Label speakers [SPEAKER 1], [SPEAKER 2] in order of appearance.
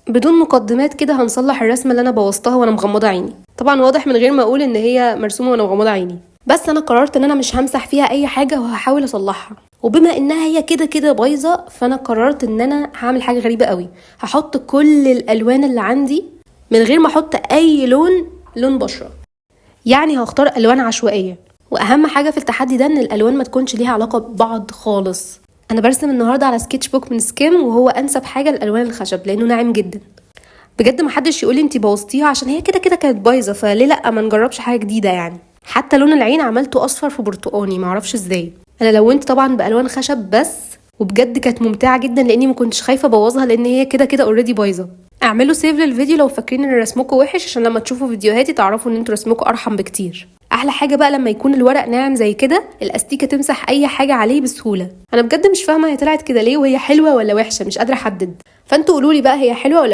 [SPEAKER 1] بدون مقدمات كده هنصلح الرسمه اللي انا بوظتها وانا مغمضه عيني. طبعا واضح من غير ما اقول ان هي مرسومه وانا مغمضه عيني، بس انا قررت ان انا مش همسح فيها اي حاجه وهحاول اصلحها. وبما انها هي كده كده بايظه، فانا قررت ان انا هعمل حاجه غريبه قوي. هحط كل الالوان اللي عندي من غير ما احط اي لون بشره، يعني هختار الوان عشوائيه. واهم حاجه في التحدي ده ان الالوان ما تكونش ليها علاقه ببعض خالص. انا برسم النهارده على سكتش بوك من سكيم، وهو انسب حاجه لالوان الخشب لانه ناعم جدا. بجد محدش يقولي انتي بوظتيها، عشان هي كده كده كانت بايظه، فليه لا ما نجربش حاجه جديده يعني. حتى لون العين عملته اصفر في برتقاني، معرفش ازاي. انا لونت طبعا بالوان خشب بس، وبجد كانت ممتعه جدا لاني ما كنتش خايفه ابوظها، لان هي كده كده اوريدي بايظه. اعملوا سيف للفيديو لو فاكرين ان رسمكم وحش، عشان لما تشوفوا فيديوهاتي تعرفوا ان انتوا رسمكم ارحم بكتير. احلى حاجه بقى لما يكون الورق ناعم زي كده، الاستيكه تمسح اي حاجه عليه بسهوله. انا بجد مش فاهمه هي طلعت كده ليه، وهي حلوه ولا وحشه، مش قادره احدد. فانتوا قولوا لي بقى هي حلوه ولا